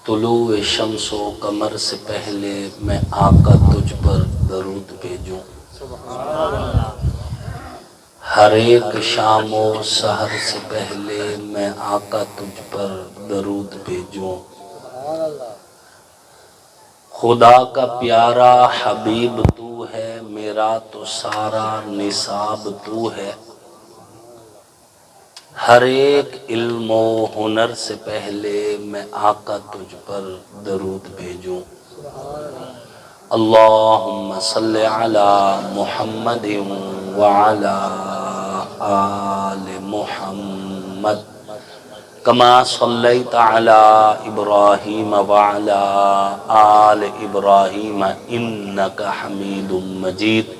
طلوع شمس و قمر سے پہلے میں آقا تجھ پر درود بھیجوں، ہر ایک شام و سحر سے پہلے میں آقا تجھ پر درود بھیجوں، خدا کا پیارا حبیب تو ہے، میرا تو سارا نصاب تو ہے، ہر ایک علم و ہنر سے پہلے میں آقا تجھ پر درود بھیجوں۔ اللہم صلی علی محمد وعلی آل محمد کما صلیت علی ابراہیم وعلی آل ابراہیم انکا حمید مجید۔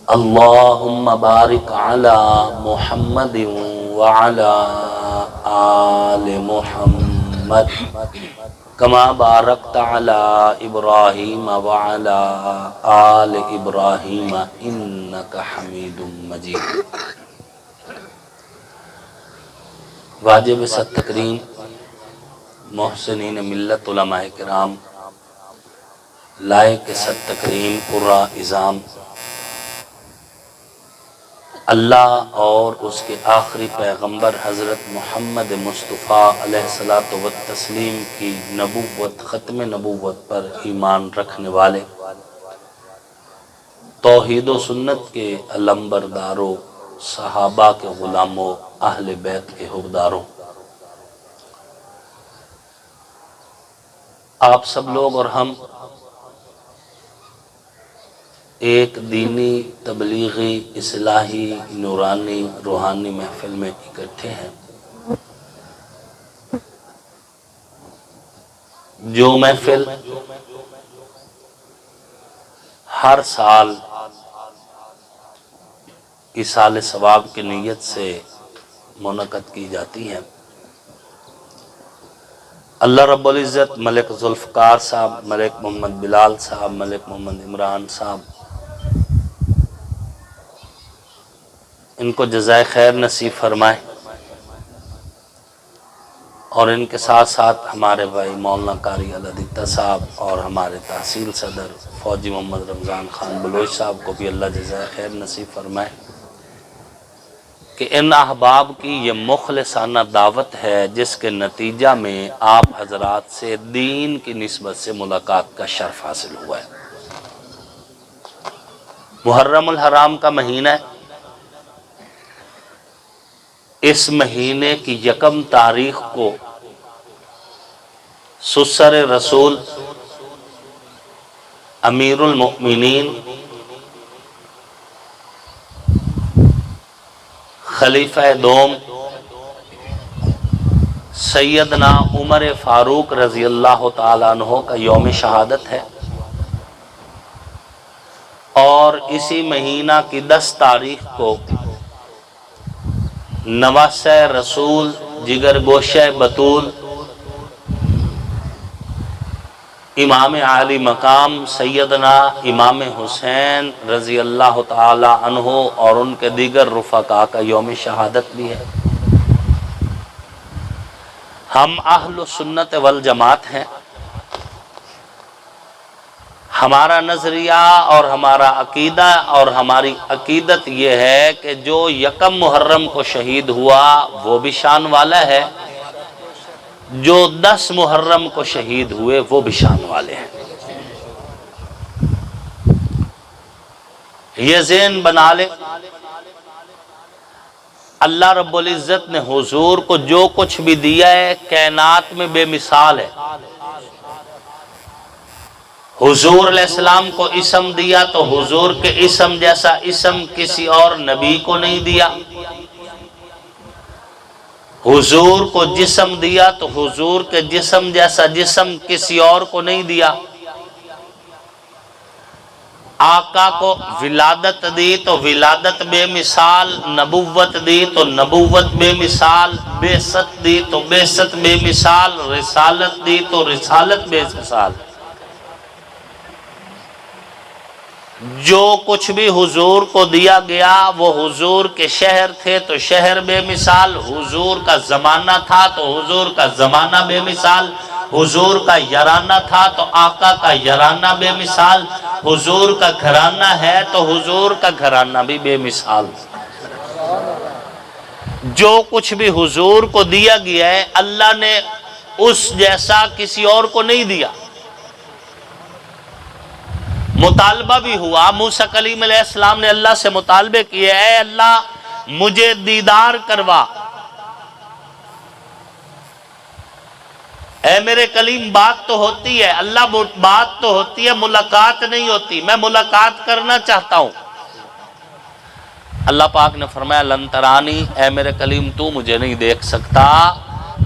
اللہم بارک علی محمد وعلی آل محمد کما بارکت علی ابراہیم وعلی آل ابراہیم انکا حمید مجید۔ واجب ست تکریم محسنین ملت علماء کرام، لائق ست تکریم قراء اعظام، اللہ اور اس کے آخری پیغمبر حضرت محمد مصطفیٰ علیہ الصلوۃ والتسلیم کی نبوت، ختم نبوت پر ایمان رکھنے والے، توحید و سنت کے علمبرداروں، صحابہ کے غلاموں، اہل بیت کے حقداروں، آپ سب لوگ اور ہم ایک دینی، تبلیغی، اصلاحی، نورانی، روحانی محفل میں اکٹھے ہیں، جو محفل ہر سال ایصال ثواب کی نیت سے منعقد کی جاتی ہے۔ اللہ رب العزت ملک ذوالفقار صاحب، ملک محمد بلال صاحب، ملک محمد عمران صاحب، ان کو جزائے خیر نصیب فرمائے، اور ان کے ساتھ ساتھ ہمارے بھائی مولانا قاری الادیتہ صاحب اور ہمارے تحصیل صدر فوجی محمد رمضان خان بلوچ صاحب کو بھی اللہ جزائے خیر نصیب فرمائے کہ ان احباب کی یہ مخلصانہ دعوت ہے جس کے نتیجہ میں آپ حضرات سے دین کی نسبت سے ملاقات کا شرف حاصل ہوا ہے۔ محرم الحرام کا مہینہ ہے، اس مہینے کی یکم تاریخ کو سسر رسول امیر المؤمنین خلیفہ دوم سیدنا عمر فاروق رضی اللہ تعالیٰ عنہ کا یوم شہادت ہے، اور اسی مہینہ کی 10 تاریخ کو نواسہ رسول، جگر گوشہ بطول، امام عالی مقام سیدنا امام حسین رضی اللہ تعالی عنہ اور ان کے دیگر رفقاء کا یوم شہادت بھی ہے۔ ہم اہل سنت والجماعت ہیں، ہمارا نظریہ اور ہمارا عقیدہ اور ہماری عقیدت یہ ہے کہ جو یکم محرم کو شہید ہوا وہ بھی شان والا ہے، جو 10 محرم کو شہید ہوئے وہ بھی شان والے ہیں۔ یہ ذہن بنا لے، اللہ رب العزت نے حضور کو جو کچھ بھی دیا ہے کائنات میں بے مثال ہے۔ حضور علیہ السلام کو اسم دیا تو حضور کے اسم جیسا اسم کسی اور نبی کو نہیں دیا، حضور کو جسم دیا تو حضور کے جسم جیسا جسم کسی اور کو نہیں دیا، آقا کو ولادت دی تو ولادت بے مثال، نبوت دی تو نبوت بے مثال، بعثت دی تو بعثت بے مثال، رسالت دی تو رسالت بے مثال۔ جو کچھ بھی حضور کو دیا گیا وہ حضور کے شہر تھے تو شہر بے مثال، حضور کا زمانہ تھا تو حضور کا زمانہ بے مثال، حضور کا یارانہ تھا تو آقا کا یارانہ بے مثال، حضور کا گھرانہ ہے تو حضور کا گھرانہ بھی بے مثال۔ جو کچھ بھی حضور کو دیا گیا ہے اللہ نے اس جیسا کسی اور کو نہیں دیا۔ مطالبہ بھی ہوا، موسیٰ کلیم علیہ السلام نے اللہ سے مطالبے کیے، اے اللہ مجھے دیدار کروا، اے میرے کلیم بات تو ہوتی ہے، اللہ بات تو ہوتی ہے، ملاقات نہیں ہوتی، میں ملاقات کرنا چاہتا ہوں۔ اللہ پاک نے فرمایا لن ترانی، اے میرے کلیم تو مجھے نہیں دیکھ سکتا۔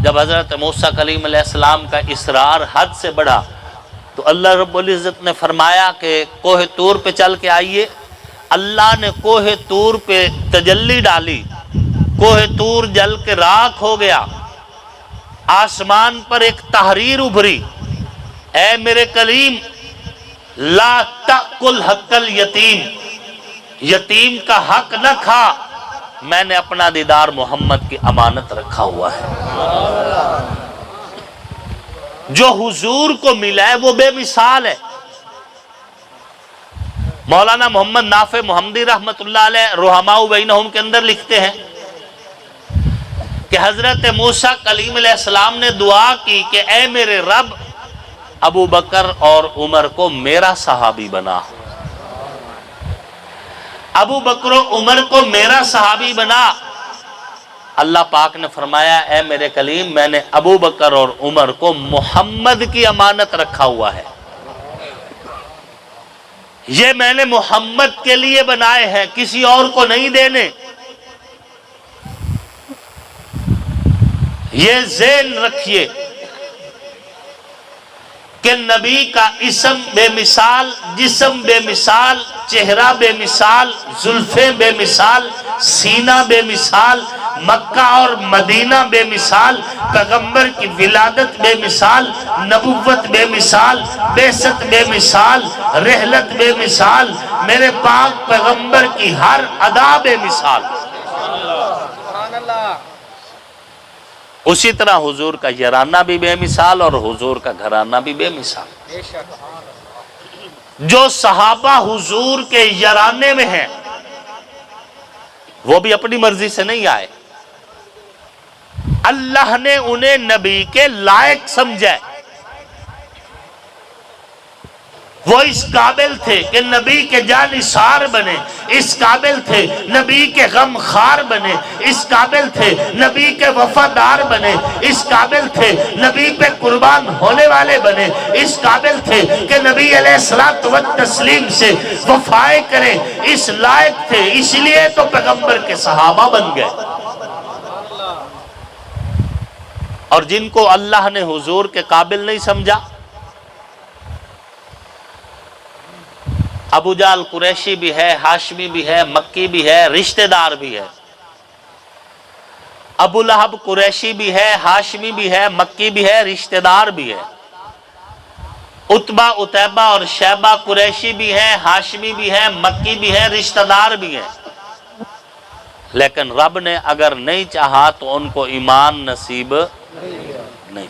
جب حضرت موسیٰ کلیم علیہ السلام کا اصرار حد سے بڑھا تو اللہ رب العزت نے فرمایا کہ کوہ طور پہ چل کے آئیے۔ اللہ نے کوہ طور پہ تجلی ڈالی، کوہ طور جل کے راکھ ہو گیا، آسمان پر ایک تحریر ابھری، اے میرے کلیم لا تأکل حق الیتیم، یتیم کا حق نہ کھا، میں نے اپنا دیدار محمد کی امانت رکھا ہوا ہے۔ جو حضور کو ملا ہے وہ بے مثال ہے۔ مولانا محمد نافع محمدی رحمت اللہ علیہ رحماء بینہم کے اندر لکھتے ہیں کہ حضرت موسیٰ کلیم علیہ السلام نے دعا کی کہ اے میرے رب ابو بکر اور عمر کو میرا صحابی بنا، ابو بکر و عمر کو میرا صحابی بنا۔ اللہ پاک نے فرمایا اے میرے کلیم میں نے ابو بکر اور عمر کو محمد کی امانت رکھا ہوا ہے، یہ میں نے محمد کے لیے بنائے ہیں، کسی اور کو نہیں دینے۔ یہ ذہن رکھیے کہ نبی کا اسم بے مثال، جسم بے مثال، چہرہ بے مثال، زلفیں بے مثال، سینہ بے مثال، مکہ اور مدینہ بے مثال، پیغمبر کی ولادت بے مثال، نبوت بے مثال، بعثت بے مثال، رحلت بے مثال، میرے پاک پیغمبر کی ہر ادا بے مثال۔ اسی طرح حضور کا یارانہ بھی بے مثال اور حضور کا گھرانہ بھی بے مثال۔ جو صحابہ حضور کے یارانے میں ہیں وہ بھی اپنی مرضی سے نہیں آئے، اللہ نے انہیں نبی کے لائق سمجھا، وہ اس قابل تھے کہ نبی کے جانثار بنے، اس قابل تھے نبی کے غم خار بنے، اس قابل تھے نبی کے وفادار بنے، اس قابل تھے نبی پہ قربان ہونے والے بنے، اس قابل تھے کہ نبی علیہ الصلوۃ والتسلیم سے وفائے کریں، اس لائق تھے، اس لیے تو پیغمبر کے صحابہ بن گئے۔ اور جن کو اللہ نے حضور کے قابل نہیں سمجھا، ابو جہل قریشی بھی ہے، ہاشمی بھی ہے، مکی بھی ہے، رشتہ دار بھی ہے۔ ابو لہب قریشی بھی ہے، ہاشمی بھی ہے، مکی بھی ہے، رشتہ دار بھی ہے۔ عتبہ عتیبہ اور شیبہ قریشی بھی ہیں، ہاشمی بھی ہے، مکی بھی ہے، رشتہ دار بھی ہے۔ لیکن رب نے اگر نہیں چاہا تو ان کو ایمان نصیب نہیں،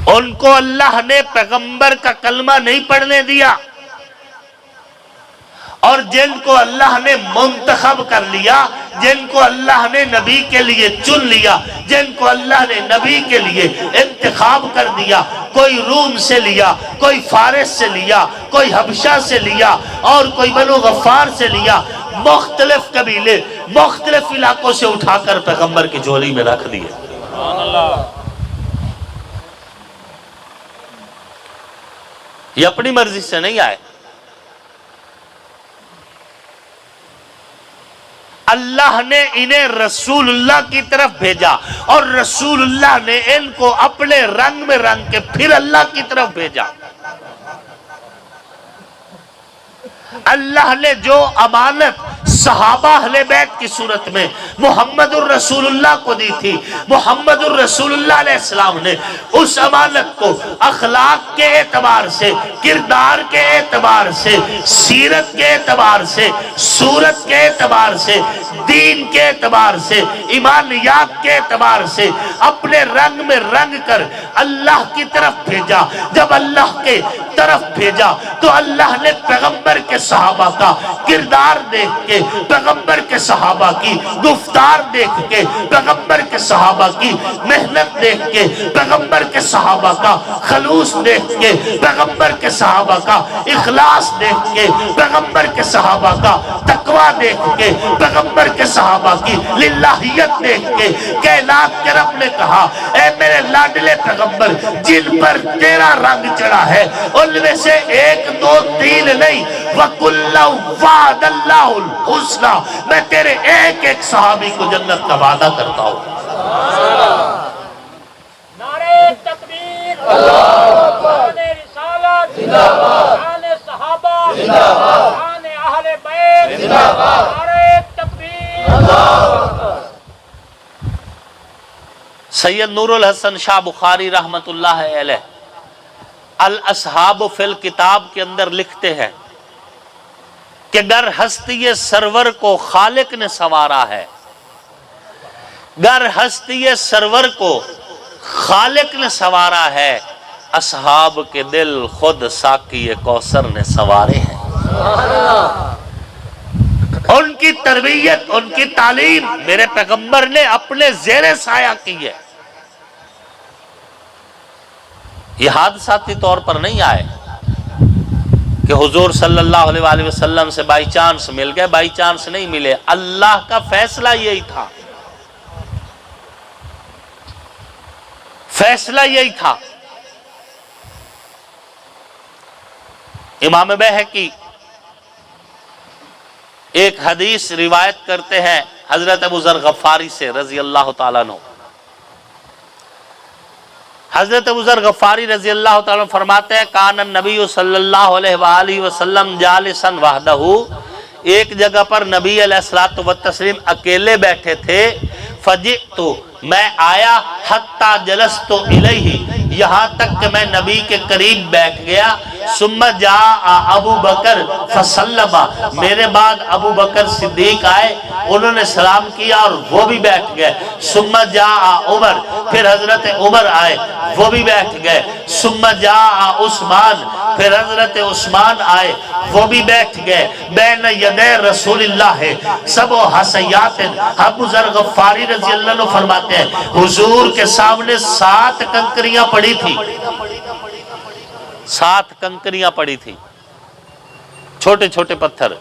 ان کو اللہ نے پیغمبر کا کلمہ نہیں پڑھنے دیا، اور جن کو اللہ نے منتخب کر لیا، جن کو اللہ نے نبی کے لیے چن لیا، جن کو اللہ نے نبی کے لیے انتخاب کر دیا، کوئی روم سے لیا، کوئی فارس سے لیا، کوئی حبشہ سے لیا، اور کوئی بنو غفار سے لیا، مختلف قبیلے مختلف علاقوں سے اٹھا کر پیغمبر کی جھولی میں رکھ دیے۔ یہ اپنی مرضی سے نہیں آئے، اللہ نے انہیں رسول اللہ کی طرف بھیجا، اور رسول اللہ نے ان کو اپنے رنگ میں رنگ کے پھر اللہ کی طرف بھیجا۔ اللہ نے جو امانت صحابہ اہل بیت کی صورت میں محمد الرسول اللہ کو دی تھی۔ محمد الرسول اللہ علیہ السلام نے اس امانت کو اخلاق کے اعتبار سے، کردار کے اعتبار سے، سیرت کے اعتبار سے، صورت کے اعتبار سے، دین کے اعتبار سے، ایمانیات کے اعتبار سے اپنے رنگ میں رنگ کر اللہ کی طرف بھیجا۔ جب اللہ کے طرف بھیجا تو اللہ نے پیغمبر کے صحابہ کا کردار دیکھ کے، پیغمبر کے صحابہ کی گفتار دیکھ کے، پیغمبر کے صحابہ کی محنت دیکھ کے، پیغمبر کے صحابہ کا خلوص دیکھ کے، پیغمبر کے صحابہ کا اخلاص دیکھ کے، پیغمبر کے صحابہ کا تقوی دیکھ کے، پیغمبر کے صحابہ کی للہیت دیکھ کے کائنات کے رب نے کہا اے میرے لاڈلے پیغمبر، جن پر تیرا رنگ چڑھا ہے ان میں سے ایک دو تین نہیں، وَكُلًّا وَعَدَ اللَّهُ الْحُسْنَى، میں تیرے ایک ایک صحابی کو جنت کا وعدہ کرتا ہوں۔ نعرہ تکبیر، شان رسالت، شان صحابہ، شان اہل بیت، نعرہ تکبیر۔ سید نور الحسن شاہ بخاری رحمت اللہ علیہ الاصحاب فی الکتاب کے اندر لکھتے ہیں کہ گر ہستی سرور کو خالق نے سنوارا ہے، گر ہستی سرور کو خالق نے سنوارا ہے، اصحاب کے دل خود ساقی کوثر نے سنوارے ہیں۔ ان کی تربیت، ان کی تعلیم میرے پیغمبر نے اپنے زیر سایہ کی ہے۔ یہ حادثاتی طور پر نہیں آئے کہ حضور صلی اللہ علیہ وآلہ وسلم سے بائی چانس مل گئے، بائی چانس نہیں ملے، اللہ کا فیصلہ یہی تھا، فیصلہ یہی تھا۔ امام بیہقی ایک حدیث روایت کرتے ہیں حضرت ابو ذر غفاری سے رضی اللہ تعالیٰ عنہ۔ حضرت ابو ذر غفاری رضی اللہ تعالیٰ عنہ فرماتے ہیں کان النبی صلی اللہ علیہ وآلہ وسلم جالسا وحدہ، ایک جگہ پر نبی علیہ الصلوۃ والتسلیم اکیلے بیٹھے تھے، فجئت، میں آیا، حتی جلست الیہ، یہاں تک کہ میں نبی کے قریب بیٹھ گیا، ثم جاء ابو بکر فسلم، میرے بعد ابو بکر صدیق آئے، انہوں نے سلام کیا اور وہ بھی بیٹھ گئے، ثم جاء عمر، پھر حضرت عمر آئے، وہ بھی بیٹھ گئے، ثم جاء عثمان، پھر حضرت عثمان آئے، وہ بھی بیٹھ گئے، بین یدی رسول اللہ سب و حسیات، ابو ذر غفاری رضی اللہ عنہ فرماتے ہیں حضور کے سامنے 7 کنکریاں پڑی تھی، 7 کنکریاں پڑی تھی، چھوٹے چھوٹے پتھر،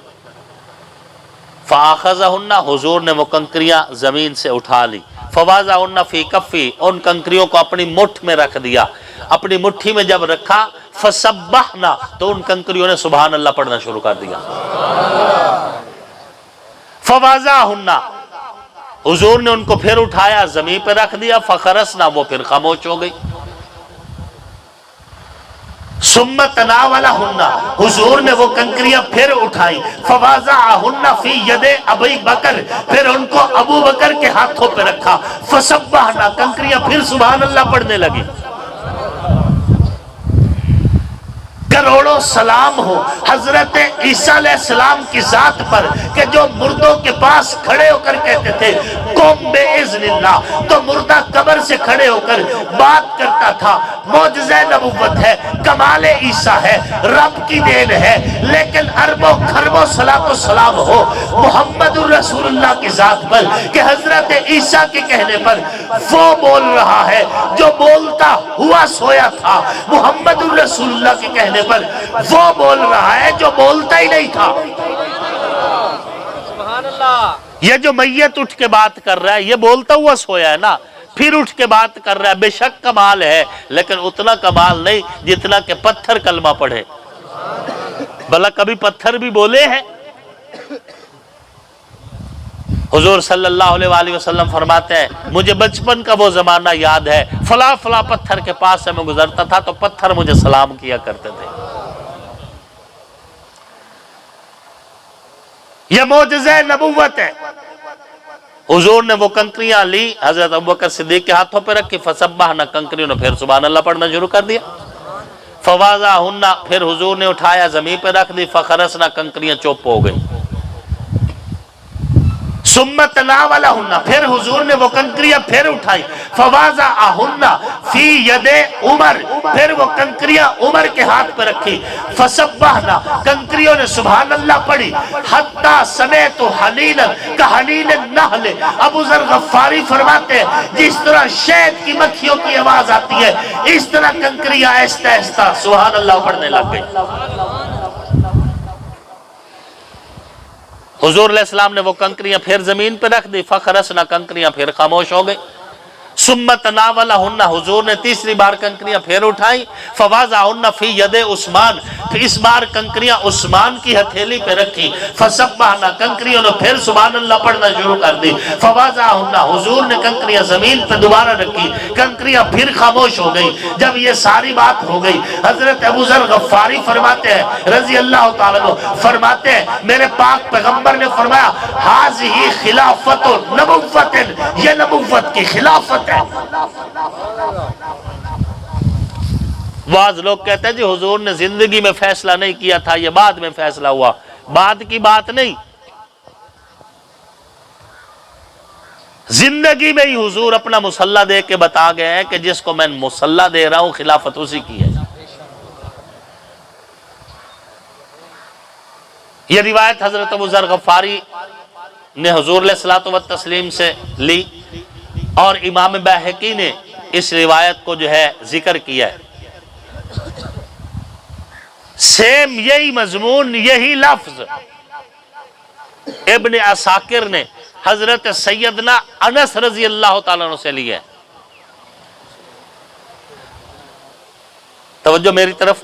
فَآخَذَهُنَّ، حضور نے وہ کنکریاں زمین سے اٹھا لی، فَوَاضَعُنَّ فِي كَفِّ، ان کنکریوں کو اپنی مٹھ میں رکھ دیا، اپنی مٹھی میں جب رکھا، فَسَبَّحْنَا، تو ان کنکریوں نے سبحان اللہ پڑھنا شروع کر دیا، فَوَاضَعُنَّ، حضور نے ان کو پھر اٹھایا، زمین پہ رکھ دیا، فَخَرَسْنَا، وہ پھر خاموش ہو گئی، ثم تناولہن، حضور نے وہ کنکریاں پھر اٹھائی، فوازعہن فی ید ابی بکر، پھر ان کو ابو بکر کے ہاتھوں پہ رکھا، فسبحنا، کنکریاں پھر سبحان اللہ پڑھنے لگی۔ کروڑوں سلام ہو حضرت عیسیٰ علیہ السلام کی ذات پر کہ جو مردوں کے پاس کھڑے ہو کر کہتے تھے قم بِإِذْنِ اللہ، تو مردہ قبر سے کھڑے ہو کر بات کرتا تھا، معجزہ نبوت ہے، کمال عیسیٰ ہے، رب کی دین ہے، لیکن اربوں خربوں صلاۃ و سلام ہو محمد الرسول اللہ کی ذات پر کہ حضرت عیسیٰ کے کہنے پر وہ بول رہا ہے جو بولتا ہوا سویا تھا، محمد الرسول اللہ کے کہنے پر وہ بول رہا ہے جو بولتا ہی نہیں تھا۔ سبحان اللہ۔ یہ جو میت اٹھ کے بات کر رہا ہے یہ بولتا ہوا سویا ہے نا، پھر اٹھ کے بات کر رہا ہے، بے شک کمال ہے، لیکن اتنا کمال نہیں جتنا کہ پتھر کلمہ پڑھے۔ بھلا کبھی پتھر بھی بولے ہیں؟ حضور صلی اللہ علیہ وآلہ وسلم فرماتے ہیں مجھے بچپن کا وہ زمانہ یاد ہے، فلاں فلاں پتھر کے پاس سے میں گزرتا تھا تو پتھر مجھے سلام کیا کرتے تھے۔ یہ معجزہ نبوت ہے۔ حضور نے وہ کنکریاں لی، حضرت ابوبکر صدیق کے ہاتھوں پہ رکھی، فسبحنا، کنکریوں نے پھر سبحان اللہ پڑھنا شروع کر دیا۔ فوازہن، پھر حضور نے اٹھایا زمین پہ رکھ دی، فخرسنا، کنکریاں چوپ ہو گئی۔ ثم تناولہن، پھر حضور نے وہ کنکریاں پھر اٹھائی، فوازہن فی ید عمر، پھر وہ کنکریاں عمر کے ہاتھ پہ رکھی، فسبحنا، کنکریوں نے سبحان اللہ پڑھی، حتی سمیت حنینا کحنین النحل، ابو ذر غفاری فرماتے ہیں جس طرح شہد کی مکھیوں کی آواز آتی ہے اس طرح کنکریاں آہستہ آہستہ سبحان اللہ پڑھنے لگ گئی۔ حضور علیہ السلام نے وہ کنکریاں پھر زمین پہ رکھ دی، فخرسنا، کنکریاں پھر خاموش ہو گئی۔ ثم تناولہن، حضور نے تیسری بار کنکریاں پھر اٹھائی، فوازہن فی ید عثمان، پھر اس بار کنکریاں عثمان کی ہتھیلی پہ رکھی، فسبحنا، کنکریوں نے پھر سبحان اللہ پڑھنا شروع کر دی، فوازہن، حضور نے کنکریاں زمین پہ دوبارہ رکھی، کنکریاں پھر خاموش ہو گئی۔ جب یہ ساری بات ہو گئی، حضرت ابو ذر غفاری فرماتے ہیں رضی اللہ تعالیٰ عنہ، فرماتے ہیں میرے پاک پیغمبر نے فرمایا ہذہ خلافت نبوت، یہ نبوت کی خلافت ہے۔ بعض لوگ کہتے ہیں جی حضور نے زندگی میں فیصلہ نہیں کیا تھا، یہ بعد میں فیصلہ ہوا۔ بعد کی بات نہیں، زندگی میں ہی حضور اپنا مسلح دے کے بتا گئے ہیں کہ جس کو میں مسلح دے رہا ہوں خلافت اسی کی ہے۔ یہ روایت حضرت ابو ذر غفاری نے حضور علیہ الصلوۃ والتسلیم سے لی، اور امام بیہقی نے اس روایت کو جو ہے ذکر کیا ہے۔ سیم یہی مضمون، یہی لفظ ابن عساکر نے حضرت سیدنا انس رضی اللہ تعالیٰ عنہ سے لیا ہے۔ توجہ میری طرف،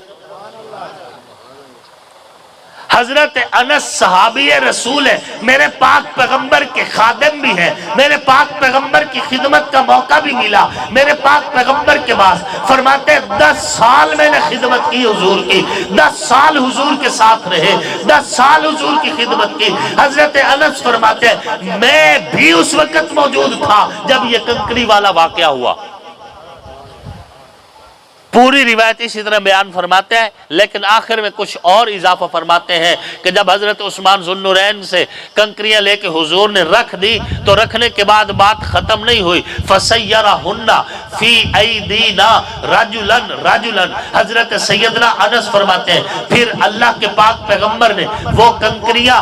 حضرت انس صحابی رسول ہے، میرے پاک پیغمبر کے خادم بھی ہیں، میرے پاک پیغمبر کی خدمت کا موقع بھی ملا میرے پاک پیغمبر کے پاس۔ فرماتے ہیں 10 سال میں نے خدمت کی حضور کی، 10 سال حضور کے ساتھ رہے، 10 سال حضور کی خدمت کی۔ حضرت انس فرماتے ہیں میں بھی اس وقت موجود تھا جب یہ کنکری والا واقعہ ہوا۔ پوری روایت اسی طرح بیان فرماتے ہیں، لیکن آخر میں کچھ اور اضافہ فرماتے ہیں کہ جب حضرت عثمان ذو النورین سے کنکریاں لے کے حضور نے رکھ دی تو رکھنے کے بعد بات ختم نہیں ہوئی، فَسَيَّرَهُنَّ فِي أَيْدِينَا رَجُلًا رَجُلًا، حضرت سیدنا انس فرماتے ہیں پھر اللہ کے پاک پیغمبر نے وہ کنکریاں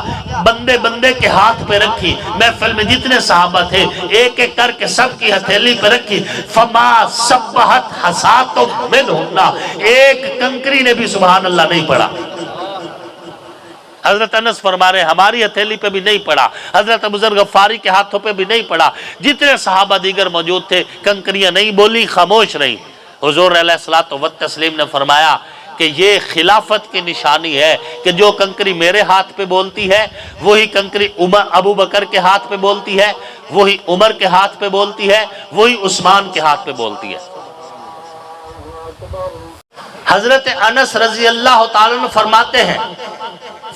بندے بندے کے ہاتھ پہ رکھی، محفل میں جتنے صحابہ تھے ایک ایک کر کے سب کی ہتھیلی پہ رکھی، فَمَا سَبَّحَتْ حَسَاتٌ ایک کنکری نے بھی سبحان اللہ نہیں پڑھا۔ حضرت انس فرما رہے ہماری ہتھیلی پہ بھی نہیں پڑھا، حضرت ابو ذر غفاری کے ہاتھوں پہ بھی نہیں پڑھا، جتنے صحابہ دیگر موجود تھے کنکریاں نہیں بولی، خاموش رہی۔ حضور علیہ الصلوۃ والتسلیم نے فرمایا کہ یہ خلافت کی نشانی ہے کہ جو کنکری میرے ہاتھ پہ بولتی ہے وہی کنکری ابو بکر کے ہاتھ پہ بولتی ہے، وہی عمر کے ہاتھ پہ بولتی ہے، وہی عثمان کے ہاتھ پہ بولتی ہے۔ حضرت انس رضی اللہ تعالیٰ عنہ فرماتے ہیں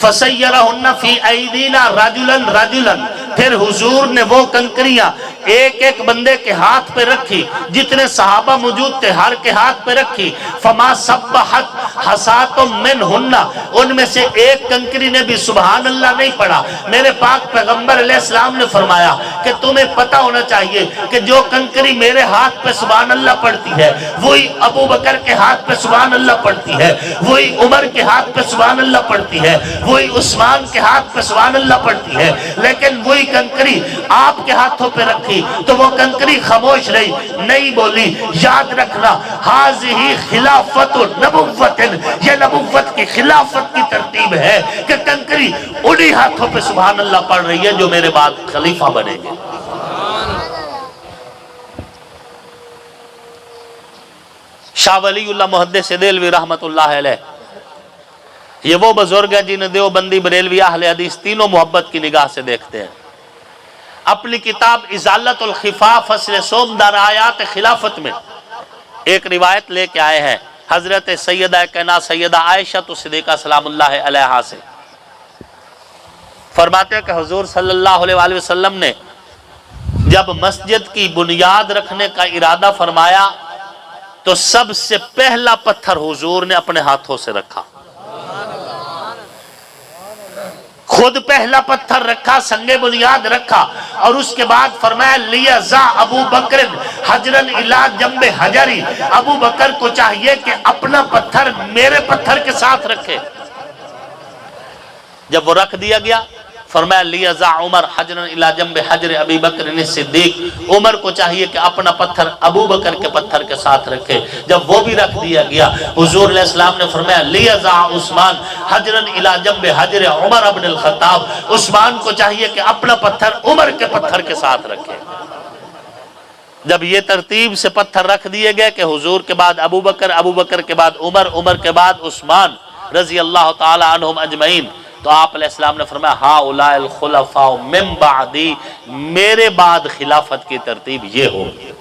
فَسَيَّرَهُنَّ فِي أَيْدِينَا رَجُلًا رَجُلًا، پھر حضور نے وہ کنکریاں ایک ایک بندے کے ہاتھ پہ رکھی، جتنے صحابہ موجود تھے ہر کے ہاتھ پہ رکھی، فَمَا سَبَّحَتْ حَسَاتٌ مِّنْهُنَّ، ان میں سے ایک کنکری نے بھی سبحان اللہ نہیں پڑھا۔ میرے پاک پیغمبر علیہ السلام نے فرمایا کہ تمہیں پتہ ہونا چاہیے کہ جو کنکری میرے ہاتھ پہ سبحان اللہ پڑھتی ہے وہی ابو بکر کے ہاتھ پہ سبحان اللہ پڑھتی ہے، وہی عمر کے ہاتھ پہ سبحان اللہ پڑھتی ہے، وہی عثمان کے ہاتھ پہ سبحان اللہ پڑھتی ہے، لیکن وہی کنکری آپ کے ہاتھوں پہ رکھی تو وہ کنکری خاموش رہی، نہیں بولی۔ یاد رکھنا ہذہ خلافت نبوت، یہ نبوت کی خلافت کی ترتیب ہے کہ کنکری انہی ہاتھوں پہ سبحان اللہ پڑھ رہی ہے جو میرے بعد خلیفہ بنے گے۔ شاہ ولی اللہ محدث دہلوی رحمت اللہ علیہ یہ وہ بزرگ ہیں جنہیں دیوبندی بریلوی اہل حدیث تینوں محبت کی نگاہ سے دیکھتے ہیں۔ اپنی کتاب ازالت الخفا فصل سوم در آیات خلافت میں ایک روایت لے کے آئے ہیں حضرت سیدہ کائنات سیدہ عائشہ صدیقہ سلام اللہ علیہا سے۔ فرماتے ہیں کہ حضور صلی اللہ علیہ وآلہ وسلم نے جب مسجد کی بنیاد رکھنے کا ارادہ فرمایا تو سب سے پہلا پتھر حضور نے اپنے ہاتھوں سے رکھا، خود پہلا پتھر رکھا، سنگ بنیاد رکھا، اور اس کے بعد فرمایا لیَضَعْ ابو بکر حجراً الی جنب حجری، ابو بکر کو چاہیے کہ اپنا پتھر میرے پتھر کے ساتھ رکھے۔ جب وہ رکھ دیا گیا فرمایا لیَضَعْ عمر حجراً الی جنب حجر ابی بکر الصدیق، عمر کو چاہیے کہ اپنا پتھر ابو بکر کے پتھر کے ساتھ رکھے۔ جب وہ بھی رکھ دیا گیا حضور علیہ السلام نے فرمایا لیَضَعْ عثمان حجراً الی جنب حجر عمر بن الخطاب، عثمان کو چاہیے کہ اپنا پتھر عمر کے پتھر کے ساتھ رکھے۔ جب یہ ترتیب سے پتھر رکھ دیے گئے کہ حضور کے بعد ابو بکر، ابو بکر کے بعد عمر، عمر کے بعد عثمان رضی اللہ تعالی عنہم اجمعین، تو آپ علیہ السلام نے فرمایا ہؤلاء الخلفاء من بعدی، میرے بعد خلافت کی ترتیب یہ ہوگی۔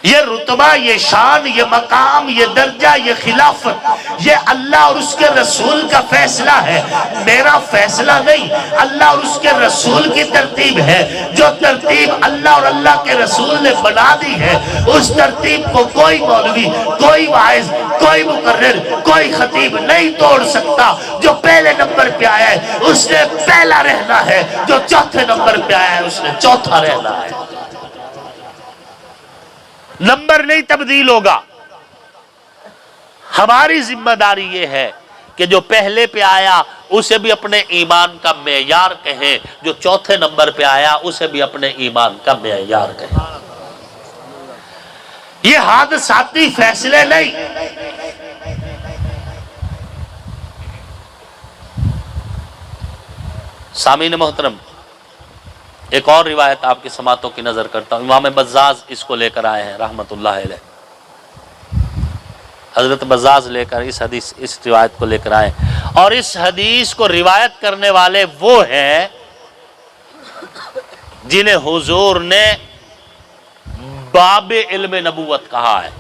یہ رتبہ، یہ شان، یہ مقام، یہ درجہ، یہ خلافت، یہ اللہ اور اس کے رسول کا فیصلہ ہے، میرا فیصلہ نہیں، اللہ اور اس کے رسول کی ترتیب ہے۔ جو ترتیب اللہ اور اللہ کے رسول نے بنا دی ہے اس ترتیب کو کوئی مولوی، کوئی واعظ، کوئی مقرر، کوئی خطیب نہیں توڑ سکتا۔ جو پہلے نمبر پہ آیا ہے اس نے پہلا رہنا ہے، جو چوتھے نمبر پہ آیا ہے اس نے چوتھا رہنا ہے، نمبر نہیں تبدیل ہوگا۔ ہماری ذمہ داری یہ ہے کہ جو پہلے پہ آیا اسے بھی اپنے ایمان کا معیار کہیں، جو چوتھے نمبر پہ آیا اسے بھی اپنے ایمان کا معیار کہیں۔ یہ حادثاتی فیصلے نہیں۔ سامعین محترم، ایک اور روایت آپ کی سماعتوں کی نظر کرتا ہوں، امام بزاز اس کو لے کر آئے ہیں رحمت اللہ علیہ۔ حضرت بزاز لے کر اس روایت کو لے کر آئے، اور اس حدیث کو روایت کرنے والے وہ ہیں جنہیں حضور نے باب علم نبوت کہا ہے۔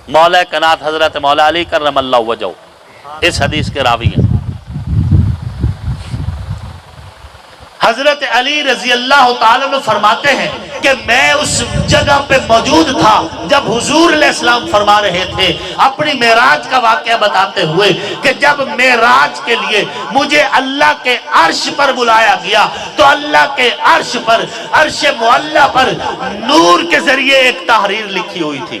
مولا کائنات حضرت مولا علی کرم اللہ وجہہ اس حدیث کے راوی ہیں۔ حضرت علی رضی اللہ تعالیٰ عنہ فرماتے ہیں کہ میں اس جگہ پہ موجود تھا جب حضور علیہ السلام فرما رہے تھے اپنی معراج کا واقعہ بتاتے ہوئے کہ جب معراج کے لیے مجھے اللہ کے عرش پر بلایا گیا تو اللہ کے عرش پر، عرش معلیٰ پر نور کے ذریعے ایک تحریر لکھی ہوئی تھی۔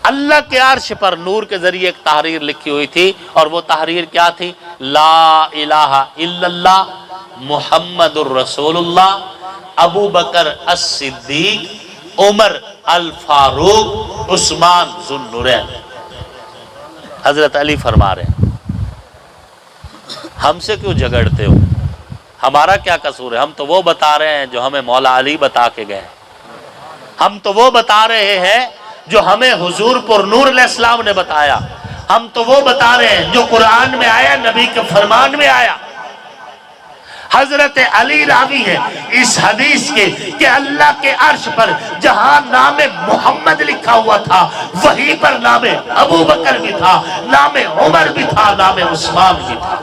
اللہ کے عرش پر نور کے ذریعے ایک تحریر لکھی ہوئی تھی، اور وہ تحریر کیا تھی؟ لا الہ الا اللہ محمد الرسول اللہ ابو بکر الصدیق عمر الفاروق عثمان ذو النورین۔ حضرت علی فرما رہے ہیں ہم سے کیوں جھگڑتے ہو، ہمارا کیا قصور ہے؟ ہم تو وہ بتا رہے ہیں جو ہمیں مولا علی بتا کے گئے، ہم تو وہ بتا رہے ہیں جو ہمیں حضور پر نور علیہ السلام نے بتایا، ہم تو وہ بتا رہے ہیں جو قرآن میں آیا، نبی کے فرمان میں آیا۔ حضرت علی راوی ہے اس حدیث کے کہ اللہ کے عرش پر جہاں نام محمد لکھا ہوا تھا وہیں پر نام ابو بکر بھی تھا، نام عمر بھی تھا، نام عثمان بھی تھا۔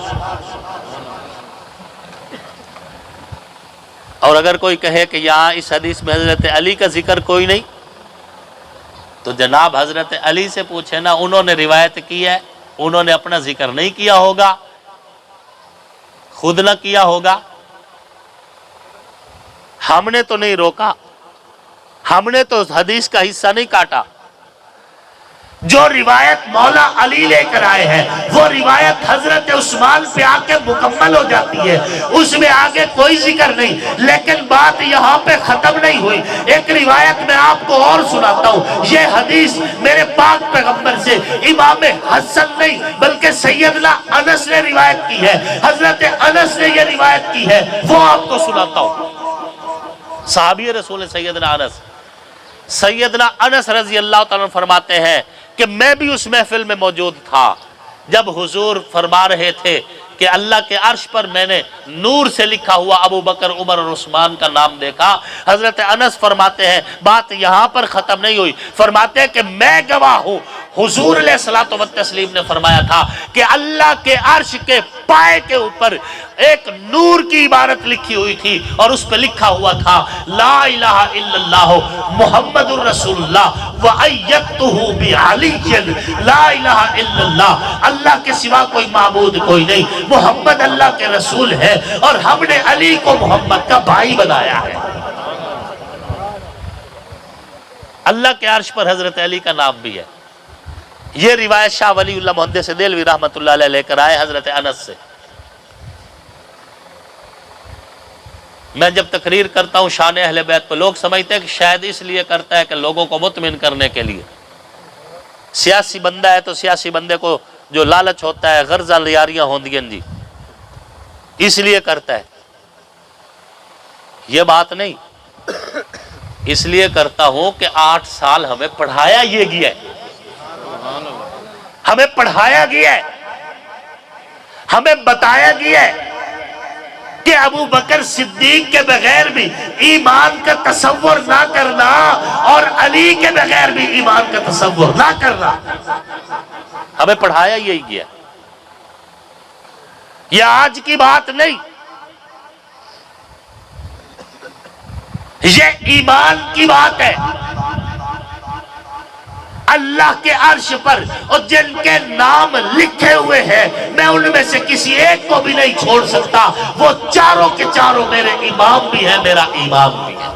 اور اگر کوئی کہے کہ یہاں اس حدیث میں حضرت علی کا ذکر کوئی نہیں، تو جناب حضرت علی سے پوچھے نا، انہوں نے روایت کی ہے، انہوں نے اپنا ذکر نہیں کیا ہوگا، خود نہ کیا ہوگا، ہم نے تو نہیں روکا، ہم نے تو حدیث کا حصہ نہیں کاٹا۔ جو روایت مولا علی لے کر آئے ہیں وہ روایت حضرت عثمان پہ آ کے مکمل ہو جاتی ہے، اس میں آگے کوئی ذکر نہیں، لیکن بات یہاں پہ ختم نہیں ہوئی۔ ایک روایت میں آپ کو اور سناتا ہوں، یہ حدیث میرے پاک پیغمبر سے امام حسن نہیں بلکہ سیدنا انس نے روایت کی ہے، حضرت انس نے یہ روایت کی ہے، وہ آپ کو سناتا ہوں۔ صحابی رسول سیدنا انس رضی اللہ تعالیٰ فرماتے ہیں کہ میں بھی اس محفل میں موجود تھا جب حضور فرما رہے تھے کہ اللہ کے عرش پر میں نے نور سے لکھا ہوا ابو بکر، عمر اور عثمان کا نام دیکھا۔ حضرت انس فرماتے ہیں بات یہاں پر ختم نہیں ہوئی، فرماتے ہیں کہ میں گواہ ہوں حضور علیہ الصلوۃ والتسلیم نے فرمایا تھا کہ اللہ کے عرش کے پائے کے اوپر ایک نور کی عبارت لکھی ہوئی تھی اور اس پہ لکھا ہوا تھا لا الہ الا اللہ محمد الرسول اللہ وَأَيَّدْتُهُ بِعَلِيٍّ لا الہ الا اللہ، اللہ کے سوا کوئی معبود کوئی نہیں، محمد اللہ کے رسول ہے اور ہم نے علی کو محمد کا بھائی بنایا ہے۔ اللہ کے عرش پر حضرت علی کا نام بھی ہے۔ یہ روایت شاہ ولی اللہ محدث دہلوی رحمۃ اللہ علیہ لے کر آئے حضرت انس سے۔ میں جب تقریر کرتا ہوں شان اہل بیت پہ، لوگ سمجھتے ہیں کہ شاید اس لیے کرتا ہے کہ لوگوں کو مطمئن کرنے کے لیے۔ سیاسی بندہ ہے تو سیاسی بندے کو جو لالچ ہوتا ہے، غرضہ لیاریاں ہوندگیں جی، اس لیے کرتا ہے۔ یہ بات نہیں، اس لیے کرتا ہوں کہ 8 سال ہمیں پڑھایا یہ گیا ہے، ہمیں پڑھایا گیا ہے، ہمیں بتایا گیا ہے کہ ابو بکر صدیق کے بغیر بھی ایمان کا تصور نہ کرنا اور علی کے بغیر بھی ایمان کا تصور نہ کرنا، ہمیں پڑھایا یہی گیا۔ یہ آج کی بات نہیں، یہ ایمان کی بات ہے۔ اللہ کے عرش پر اور جن کے نام لکھے ہوئے ہیں میں ان میں سے کسی ایک کو بھی نہیں چھوڑ سکتا، وہ چاروں کے چاروں میرے امام بھی ہیں، میرا امام بھی ہے۔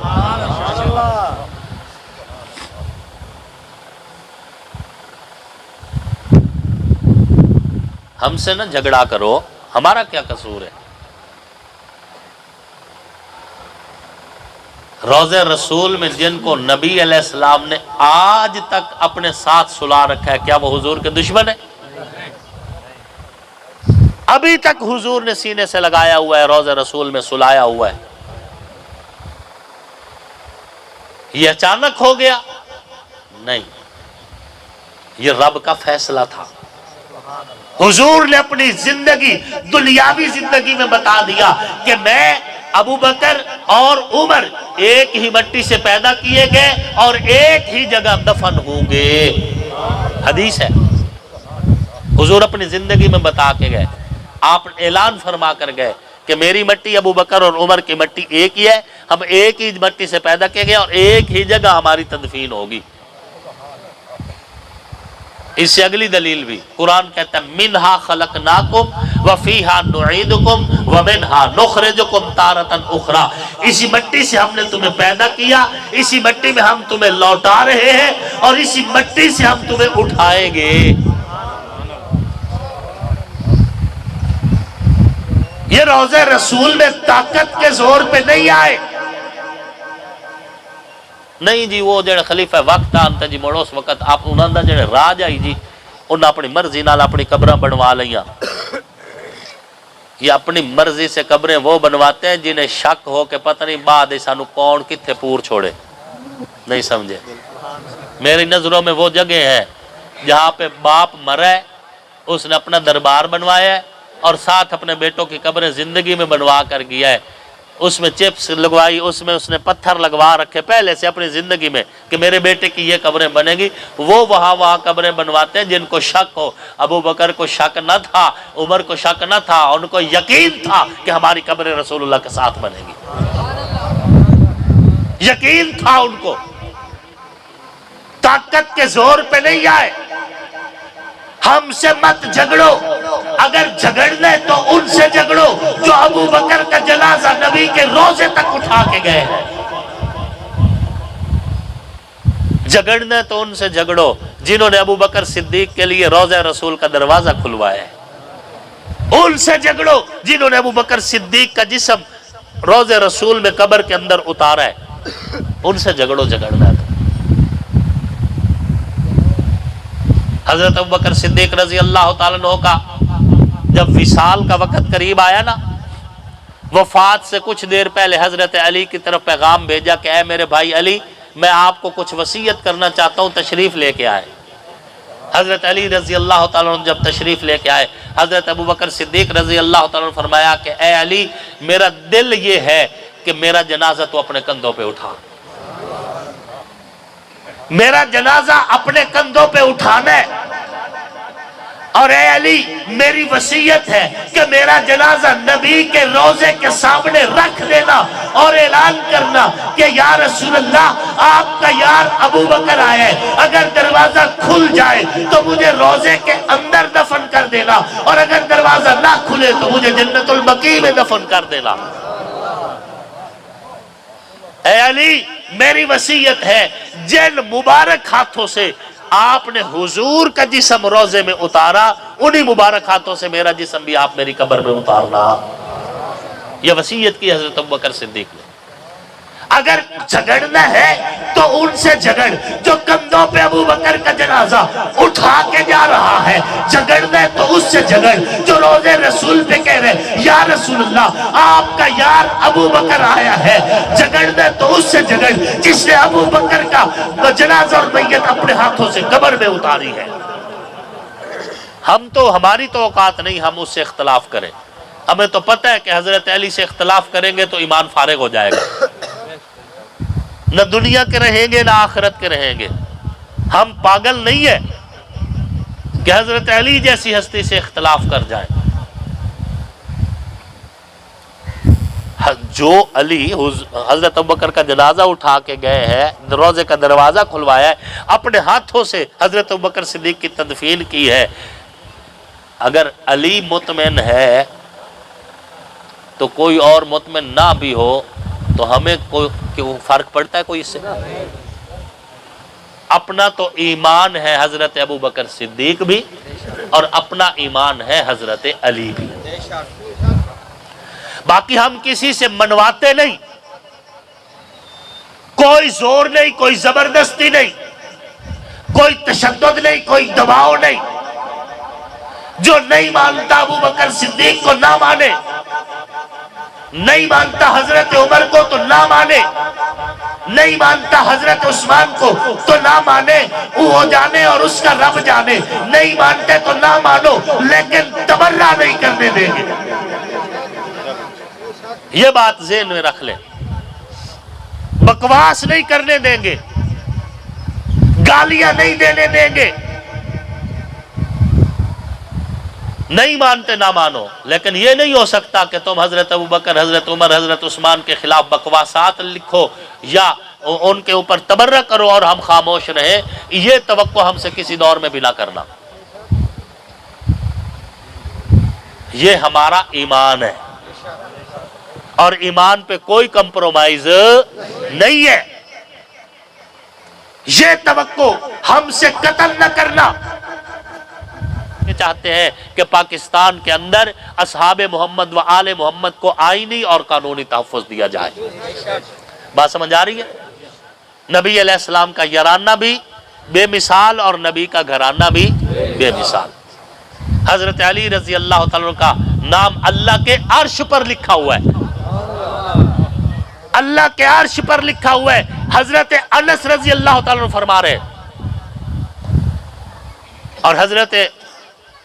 ہم سے نہ جھگڑا کرو، ہمارا کیا قصور ہے؟ روضہ رسول میں جن کو نبی علیہ السلام نے آج تک اپنے ساتھ سلا رکھا ہے، کیا وہ حضور کے دشمن ہے؟ ابھی تک حضور نے سینے سے لگایا ہوا ہے، روضہ رسول میں سلایا ہوا ہے۔ یہ اچانک ہو گیا؟ نہیں، یہ رب کا فیصلہ تھا۔ حضور نے اپنی زندگی، دنیاوی زندگی میں بتا دیا کہ میں ابو بکر اور عمر ایک ہی مٹی سے پیدا کیے گئے اور ایک ہی جگہ دفن ہوں گے۔ حدیث ہے، حضور اپنی زندگی میں بتا کے گئے، آپ اعلان فرما کر گئے کہ میری مٹی ابو بکر اور عمر کی مٹی ایک ہی ہے، ہم ایک ہی مٹی سے پیدا کیے گئے اور ایک ہی جگہ ہماری تدفین ہوگی۔ اس سے اگلی دلیل بھی قرآن کہتا ہے منہا خلقناکم وفیہا نعیدکم ومنہا نخرجکم تارۃ اخری، اسی مٹی سے ہم نے تمہیں پیدا کیا، اسی مٹی میں ہم تمہیں لوٹا رہے ہیں اور اسی مٹی سے ہم تمہیں اٹھائیں گے۔ یہ روضہ رسول میں طاقت کے زور پہ نہیں آئے، نہیں جی وہ جڑے خلیفہ وقت آنتا جی مڑو اس وقت آپ انہوں نے جڑے راج آئی جی انہوں اپنی مرضی نال اپنی قبریں بنوا لیا۔ یہ اپنی مرضی سے قبریں وہ بنواتے ہیں جنہیں شک ہو کہ پتہ نہیں بعد سانو کون کتھے پور چھوڑے، نہیں سمجھے۔ میری نظروں میں وہ جگہ ہے جہاں پہ باپ مرا ہے، اس نے اپنا دربار بنوایا ہے اور ساتھ اپنے بیٹوں کی قبریں زندگی میں بنوا کر گیا ہے، اس میں چپس لگوائی، اس میں اس نے پتھر لگوا رکھے پہلے سے اپنی زندگی میں کہ میرے بیٹے کی یہ قبریں بنے گی۔ وہ وہاں قبریں بنواتے ہیں جن کو شک ہو۔ ابو بکر کو شک نہ تھا، عمر کو شک نہ تھا، ان کو یقین تھا کہ ہماری قبر رسول اللہ کے ساتھ بنے گی، یقین تھا ان کو۔ طاقت کے زور پہ نہیں آئے۔ ہم سے مت جھگڑو، اگر جھگڑنے تو ان سے جھگڑو جو ابو بکر کا جنازہ نبی کے روزے تک اٹھا کے گئے ہیں۔ جھگڑنے تو ان سے جھگڑو جنہوں نے ابو بکر صدیق کے لیے روزہ رسول کا دروازہ کھلوایا ہے، ان سے جھگڑو جنہوں نے ابو بکر صدیق کا جسم روزہ رسول میں قبر کے اندر اتارا ہے، ان سے جھگڑو۔ جھگڑنا تھا حضرت ابوبکر صدیق رضی اللہ تعالیٰ عنہ کا جب وصال کا وقت قریب آیا نا، وفات سے کچھ دیر پہلے حضرت علی کی طرف پیغام بھیجا کہ اے میرے بھائی علی، میں آپ کو کچھ وصیت کرنا چاہتا ہوں، تشریف لے کے آئے۔ حضرت علی رضی اللہ تعالیٰ عنہ جب تشریف لے کے آئے، حضرت ابوبکر صدیق رضی اللہ تعالیٰ عنہ فرمایا کہ اے علی، میرا دل یہ ہے کہ میرا جنازہ تو اپنے کندھوں پہ اٹھا۔ میرا جنازہ اپنے کندھوں پہ اٹھانا ہے، اور اے علی میری وصیت ہے کہ میرا جنازہ نبی کے روضے کے سامنے رکھ دینا اور اعلان کرنا کہ یا رسول اللہ آپ کا یار ابو بکر آیا ہے، اگر دروازہ کھل جائے تو مجھے روضے کے اندر دفن کر دینا، اور اگر دروازہ نہ کھلے تو مجھے جنت البقیع میں دفن کر دینا۔ اے علی میری وصیت ہے، جن مبارک ہاتھوں سے آپ نے حضور کا جسم روضے میں اتارا، انہی مبارک ہاتھوں سے میرا جسم بھی آپ میری قبر میں اتارنا۔ یہ وصیت کی حضرت ابوبکر صدیق نے۔ اگر جھگڑنا ہے تو ان سے جھگڑ جو کندھوں پہ ابو بکر کا جنازہ اٹھا کے جا رہا ہے، جھگڑنا ہے تو اس سے جھگڑ جو روضے رسول پہ کہہ رہے یا رسول اللہ آپ کا یار ابو بکر آیا ہے، جھگڑنا ہے تو اس سے جھگڑ جس نے ابو بکر کا جنازہ اور میت اپنے ہاتھوں سے قبر میں اتاری ہے۔ ہماری تو اوقات نہیں ہم اس سے اختلاف کریں، ہمیں تو پتہ ہے کہ حضرت علی سے اختلاف کریں گے تو ایمان فارغ ہو جائے گا، نہ دنیا کے رہیں گے نہ آخرت کے رہیں گے۔ ہم پاگل نہیں ہیں کہ حضرت علی جیسی ہستی سے اختلاف کر جائیں۔ جو علی حضرت ابوبکر کا جنازہ اٹھا کے گئے ہیں، روضے کا دروازہ کھلوایا ہے، اپنے ہاتھوں سے حضرت ابوبکر صدیق کی تدفین کی ہے، اگر علی مطمئن ہے تو کوئی اور مطمئن نہ بھی ہو تو ہمیں کوئی فرق پڑتا ہے کوئی اس سے؟ اپنا تو ایمان ہے حضرت ابوبکر صدیق بھی، اور اپنا ایمان ہے حضرت علی بھی، باقی ہم کسی سے منواتے نہیں، کوئی زور نہیں، کوئی زبردستی نہیں، کوئی تشدد نہیں، کوئی دباؤ نہیں۔ جو نہیں مانتا ابوبکر صدیق کو نہ مانے، نہیں مانتا حضرت عمر کو تو نہ مانے، نہیں مانتا حضرت عثمان کو تو نہ مانے، وہ جانے اور اس کا رب جانے، نہیں مانتے تو نہ مانو، لیکن تبرہ نہیں کرنے دیں گے۔ یہ بات ذہن میں رکھ لیں، بکواس نہیں کرنے دیں گے، گالیاں نہیں دینے دیں گے۔ نہیں مانتے نہ مانو، لیکن یہ نہیں ہو سکتا کہ تم حضرت ابوبکر، حضرت عمر، حضرت عثمان کے خلاف بکواسات لکھو یا ان کے اوپر تبرہ کرو اور ہم خاموش رہیں۔ یہ توقع ہم سے کسی دور میں بھی نہ کرنا۔ یہ ہمارا ایمان ہے، اور ایمان پہ کوئی کمپرومائز نہیں ہے۔ یہ توقع ہم سے قتل نہ کرنا۔ چاہتے ہیں کہ پاکستان کے اندر اصحاب محمد و آل محمد کو آئینی اور قانونی تحفظ دیا جائے۔ بات سمجھ آ رہی ہے؟ نبی علیہ السلام کا یارانہ بھی بے مثال اور نبی کا گھرانہ بھی بے مثال۔ حضرت علی رضی اللہ تعالیٰ کا نام اللہ کے عرش پر لکھا ہوا ہے، اللہ کے عرش پر لکھا ہوا ہے۔ حضرت انس رضی اللہ تعالیٰ فرما رہے ہیں، اور حضرت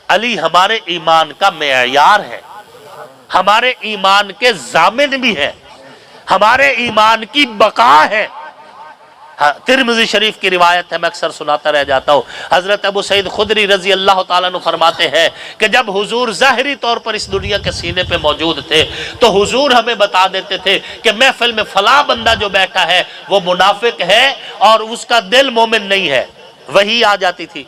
علی ہمارے ایمان کا معیار ہے، ہمارے ایمان کے ضامن بھی ہے، ہمارے ایمان کی بقا ہے۔ ترمذی شریف کی روایت ہے، میں اکثر سناتا رہ جاتا ہوں، حضرت ابو سعید خدری رضی اللہ تعالیٰ عنہ فرماتے ہیں کہ جب حضور ظاہری طور پر اس دنیا کے سینے پہ موجود تھے تو حضور ہمیں بتا دیتے تھے کہ محفل میں فلاں بندہ جو بیٹھا ہے وہ منافق ہے اور اس کا دل مومن نہیں ہے، وہی آ جاتی تھی۔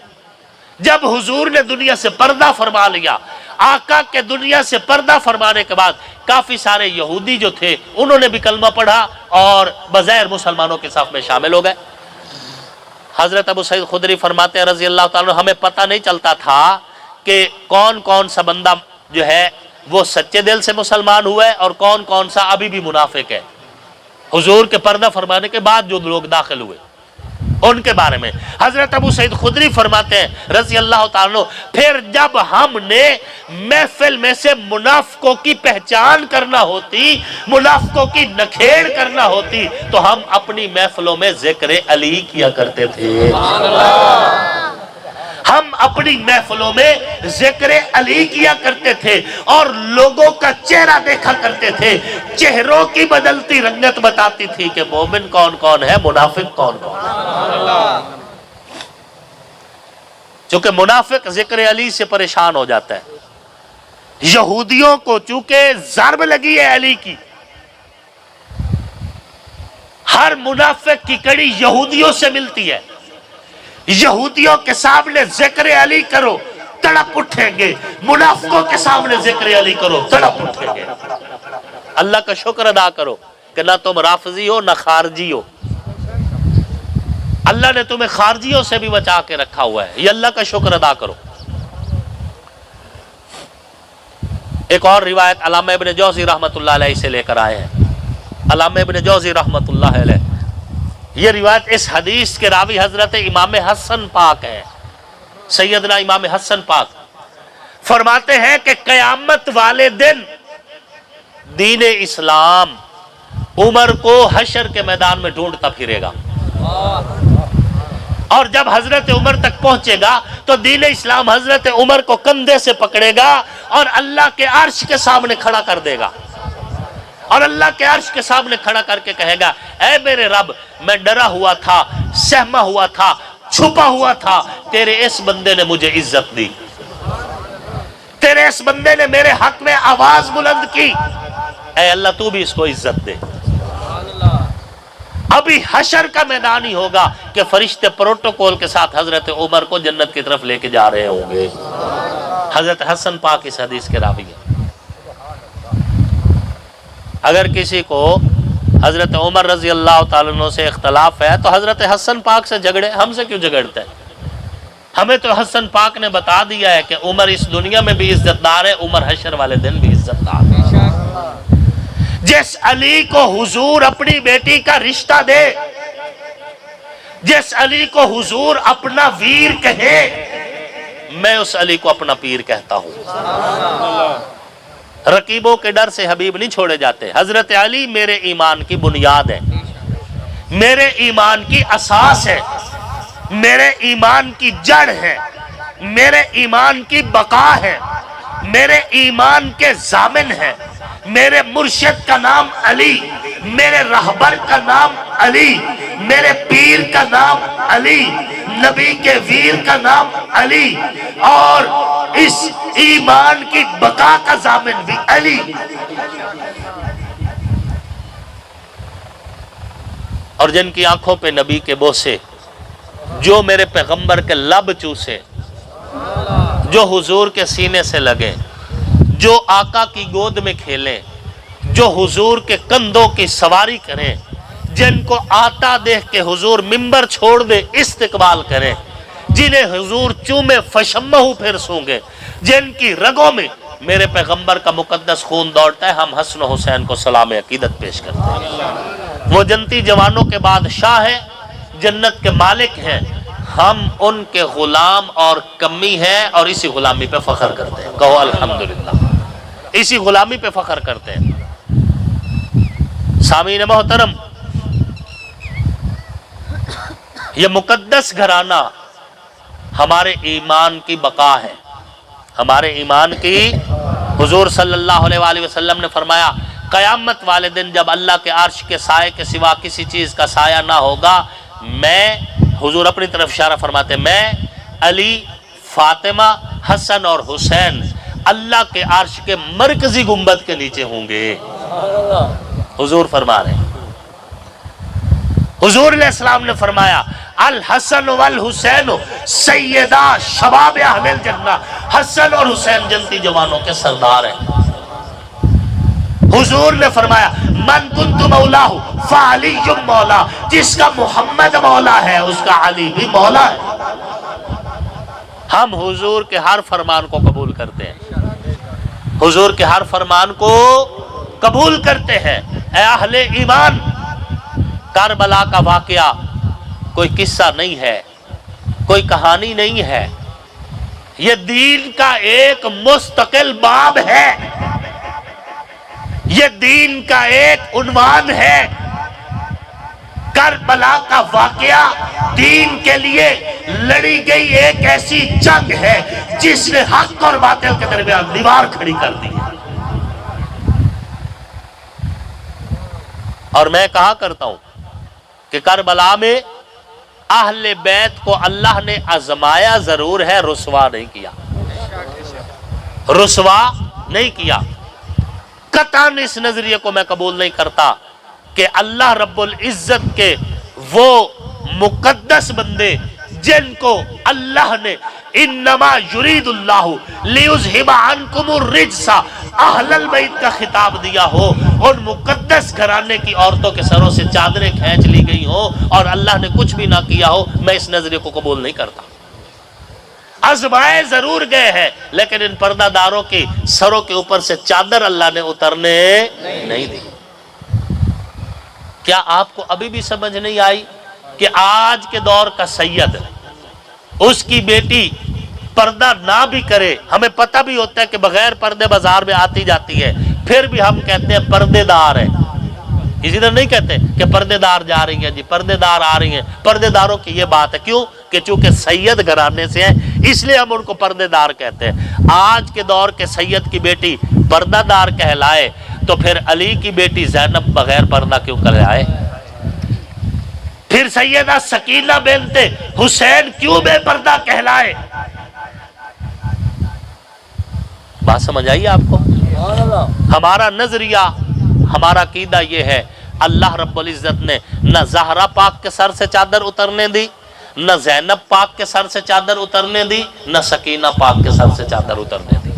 جب حضور نے دنیا سے پردہ فرما لیا، آقا کے دنیا سے پردہ فرمانے کے بعد کافی سارے یہودی جو تھے انہوں نے بھی کلمہ پڑھا اور بظاہر مسلمانوں کے صف میں شامل ہو گئے۔ حضرت ابو سعید خدری فرماتے ہیں رضی اللہ تعالیٰ عنہ، ہمیں پتہ نہیں چلتا تھا کہ کون کون سا بندہ جو ہے وہ سچے دل سے مسلمان ہوا ہے اور کون کون سا ابھی بھی منافق ہے۔ حضور کے پردہ فرمانے کے بعد جو لوگ داخل ہوئے ان کے بارے میں حضرت ابو سعید خدری فرماتے ہیں رضی اللہ تعالیٰ عنہ، پھر جب ہم نے محفل میں سے منافقوں کی پہچان کرنا ہوتی، منافقوں کی نکھیڑ کرنا ہوتی، تو ہم اپنی محفلوں میں ذکر علی کیا کرتے تھے۔ ہم اپنی محفلوں میں ذکر علی کیا کرتے تھے اور لوگوں کا چہرہ دیکھا کرتے تھے، چہروں کی بدلتی رنگت بتاتی تھی کہ مومن کون کون ہے، منافق کون کون ہے۔ چونکہ منافق ذکر علی سے پریشان ہو جاتا ہے۔ یہودیوں کو چونکہ ضرب لگی ہے علی کی، ہر منافق کی کڑی یہودیوں سے ملتی ہے، یہودیوں کے سامنے ذکر علی کرو تڑپ اٹھیں گے، منافقوں کے سامنے ذکر علی کرو تڑپ اٹھیں گے۔ اللہ کا شکر ادا کرو کہ نہ تم رافضی ہو نہ خارجی ہو، اللہ نے تمہیں خارجیوں سے بھی بچا کے رکھا ہوا ہے، یہ اللہ کا شکر ادا کرو۔ ایک اور روایت علامہ ابن جوزی رحمت اللہ علیہ سے لے کر آئے ہیں۔ علامہ ابن جوزی رحمت اللہ علیہ، یہ روایت اس حدیث کے راوی حضرت امام حسن پاک ہے، سیدنا امام حسن پاک فرماتے ہیں کہ قیامت والے دن دین اسلام عمر کو حشر کے میدان میں ڈھونڈتا پھرے گا، اور جب حضرت عمر تک پہنچے گا تو دین اسلام حضرت عمر کو کندھے سے پکڑے گا اور اللہ کے عرش کے سامنے کھڑا کر دے گا، اور اللہ کے عرش کے سامنے کھڑا کر کے کہے گا، اے میرے رب، میں ڈرا ہوا تھا، سہما ہوا تھا، چھپا ہوا تھا، تیرے اس بندے نے مجھے عزت دی، تیرے اس بندے نے میرے حق میں آواز بلند کی، اے اللہ تو بھی اس کو عزت دے۔ ابھی حشر کا میدان ہی ہوگا کہ فرشتے پروٹوکول کے ساتھ حضرت عمر کو جنت کی طرف لے کے جا رہے ہوں گے۔ حضرت حسن پاک اس حدیث کے راوی ہیں۔ اگر کسی کو حضرت عمر رضی اللہ تعالیٰ عنہ سے اختلاف ہے تو حضرت حسن پاک سے جھگڑے، ہم سے کیوں جھگڑتے ہیں؟ ہمیں تو حسن پاک نے بتا دیا ہے کہ عمر اس دنیا میں بھی عزت دار ہے، عمر حشر والے دن بھی عزت دار ہے۔ جس علی کو حضور اپنی بیٹی کا رشتہ دے، جس علی کو حضور اپنا ویر کہے، میں اس علی کو اپنا پیر کہتا ہوں۔ رقیبوں کے ڈر سے حبیب نہیں چھوڑے جاتے۔ حضرت علی میرے ایمان کی بنیاد ہے، میرے ایمان کی اساس ہے، میرے ایمان کی جڑ ہے، میرے ایمان کی بقا ہے، میرے ایمان کے ضامن ہے۔ میرے مرشد کا نام علی، میرے رہبر کا نام علی، میرے پیر کا نام علی، نبی کے ویر کا نام علی، اور اس ایمان کی بقا کا ضامن بھی علی۔ اور جن کی آنکھوں پہ نبی کے بوسے، جو میرے پیغمبر کے لب چوسے، جو حضور کے سینے سے لگے، جو آقا کی گود میں کھیلیں، جو حضور کے کندھوں کی سواری کریں، جن کو آتا دیکھ کے حضور منبر چھوڑ دے استقبال کریں، جنہیں حضور چومے فشمہو پھر سونگے، جن کی رگوں میں میرے پیغمبر کا مقدس خون دوڑتا ہے، ہم حسن و حسین کو سلام عقیدت پیش کرتے ہیں۔ وہ جنتی جوانوں کے بادشاہ ہیں، جنت کے مالک ہیں، ہم ان کے غلام اور کمی ہیں، اور اسی غلامی پہ فخر کرتے ہیں۔ کہو الحمدللہ، اسی غلامی پہ فخر کرتے ہیں۔ سامعین محترم، یہ مقدس گھرانہ ہمارے ایمان کی بقا ہے، ہمارے ایمان کی۔ حضور صلی اللہ علیہ وآلہ وسلم نے فرمایا، قیامت والے دن جب اللہ کے عرش کے سائے کے سوا کسی چیز کا سایہ نہ ہوگا، میں، حضور اپنی طرف اشارہ فرماتے، میں، علی، فاطمہ، حسن اور حسین اللہ کے عرش کے مرکزی گنبد کے نیچے ہوں گے۔ حضور فرما رہے ہیں۔ حضور علیہ السلام نے فرمایا، الحسن والحسین سیدہ شباب اہل الجنہ، حسن اور حسین جنتی جوانوں کے سردار ہیں۔ حضور نے فرمایا، من کنت مولا فعلی مولا، جس کا محمد مولا ہے اس کا علی بھی مولا ہے۔ ہم حضور کے ہر فرمان کو قبول کرتے ہیں، حضور کے ہر فرمان کو قبول کرتے ہیں۔ اے اہل ایمان، کربلا کا واقعہ کوئی قصہ نہیں ہے، کوئی کہانی نہیں ہے، یہ دین کا ایک مستقل باب ہے، یہ دین کا ایک عنوان ہے۔ کربلا کا واقعہ دین کے لیے لڑی گئی ایک ایسی جنگ ہے جس نے حق اور باطل کے درمیان دیوار کھڑی کر دی ہے۔ اور میں کہا کرتا ہوں کہ کربلا میں اہل بیت کو اللہ نے آزمایا ضرور ہے، رسوا نہیں کیا، رسوا نہیں کیا۔ قطعاً اس نظریے کو میں قبول نہیں کرتا کہ اللہ رب العزت کے وہ مقدس بندے جن کو اللہ نے انما یرید اللہ لیذھب عنکم الرجس اہل البیت کا خطاب دیا ہو، ان مقدس گھرانے کی عورتوں کے سروں سے چادریں کھینچ لی گئی ہو اور اللہ نے کچھ بھی نہ کیا ہو، میں اس نظریے کو قبول نہیں کرتا۔ آزمائے ضرور گئے ہیں لیکن ان پردہ داروں کی سروں کے اوپر سے چادر اللہ نے اترنے نہیں دی۔ کیا آپ کو ابھی بھی سمجھ نہیں آئی کہ آج کے دور کا سید، اس کی بیٹی پردہ نہ بھی کرے، ہمیں پتہ بھی ہوتا ہے کہ بغیر پردے بازار میں آتی جاتی ہے، پھر بھی ہم کہتے ہیں پردے دار ہے، اسی طرح نہیں کہتے کہ پردے دار جا رہی ہیں جی، پردے دار آ رہی ہیں۔ پردے داروں کی یہ بات ہے، کیوں کہ چونکہ سید گھرانے سے ہیں اس لیے ہم ان کو پردے دار کہتے ہیں۔ آج کے دور کے سید کی بیٹی پردہ دار کہلائے تو پھر علی کی بیٹی زینب بغیر پردہ کیوں کہلائے؟ پھر سیدہ سکینہ بنت حسین کیوں بے پردہ کہلائے؟ بات سمجھ آئی آپ کو؟ ہمارا نظریہ، ہمارا عقیدہ یہ ہے، اللہ رب العزت نے نہ زہرا پاک کے سر سے چادر اترنے دی، نہ زینب پاک کے سر سے چادر اترنے دی، نہ سکینہ پاک کے سر سے چادر اترنے دی۔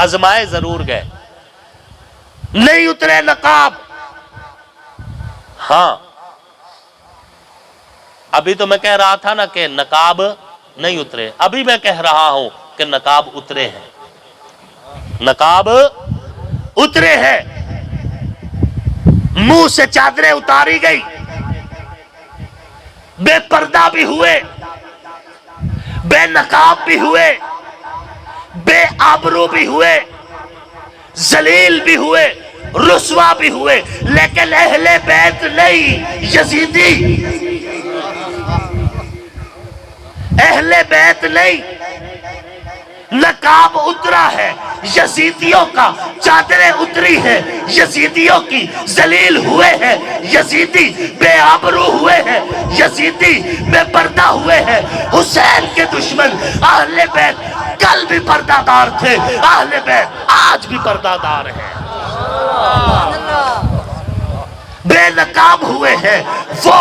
آزمائے ضرور گئے، نہیں اترے نقاب۔ ہاں ابھی تو میں کہہ رہا تھا نا کہ نقاب نہیں اترے، ابھی میں کہہ رہا ہوں کہ نقاب اترے ہیں، نقاب اترے ہیں، منہ سے چادریں اتاری گئی، بے پردہ بھی ہوئے، بے نقاب بھی ہوئے، بے آبرو بھی ہوئے، ذلیل بھی ہوئے، رسوا بھی ہوئے، لیکن اہل بیت نہیں، یزیدی، اہل بیت نہیں۔ نقاب اترا ہے یزیدیوں کا، چادریں اتری ہے یزیدیوں کی، ذلیل ہوئے ہیں یزیدی، بے آبرو ہوئے ہیں یزیدی، بے پردہ ہوئے ہیں۔ حسین کے دشمن اہل بیت کل بھی پردہ دار تھے، اہل بیت آج بھی پردہ دار ہیں۔ بے نقاب ہوئے ہیں وہ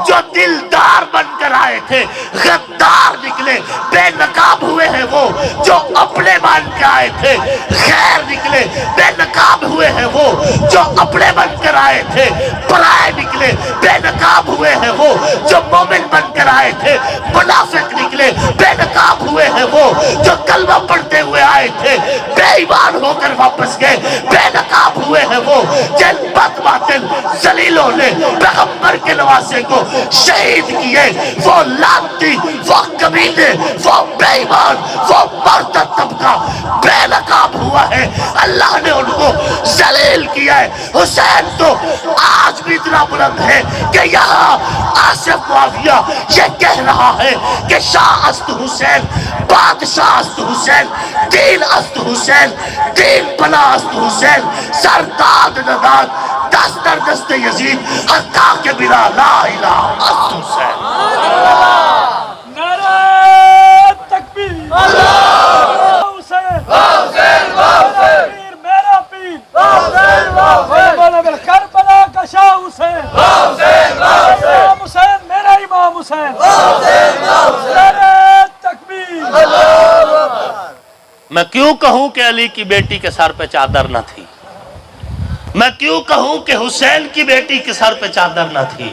جو دلدار بن کر آئے تھے، غدار نکلے۔ بے نقاب ہوئے ہیں وہ جو اپنے مان کے آئے تھے، خیر نکلے۔ بے نقاب ہوئے ہیں وہ جو اپنے بن کر آئے تھے، پرائے نکلے۔ بے نقاب ہوئے ہیں وہ جو مومن بن کر آئے تھے، منافق نکلے۔ بے نقاب ہوئے ہیں وہ جو کلمہ پڑھتے ہوئے آئے تھے، بے ایمان ہو کر واپس گئے۔ بے نقاب ہوئے ہیں وہ جن بد باطل ذلیلوں نے پیغمبر کے نواسے کو شہید کیے، وہ لعنتی، وہ کمینے، وہ بے ایمان، وہ مرتد طبقہ بے نقاب ہوا ہے، اللہ نے ان کو ذلیل کیا ہے۔ حسین تو آج بھی اتنا بلند ہے کہ یہاں آصف معاویہ یہ کہہ رہا ہے کہ شاہ است حسین، بادشاہ است حسین، دین است حسین، دین پناہ است حسین، سرداد نداد دست در دست یزید، حقا کے بنا لا الہ است حسین۔ نعرہ تکبیر، حسین، پیر میرا پیر، بولو بل کربلا کا شاہ حسین، امام حسین میرا امام حسین، نعرہ تکبیر۔ میں کیوں کہوں کہ علی کی بیٹی کے سر پہ چادر نہ تھی؟ میں کیوں کہوں کہ حسین کی بیٹی کے سر پہ چادر نہ تھی؟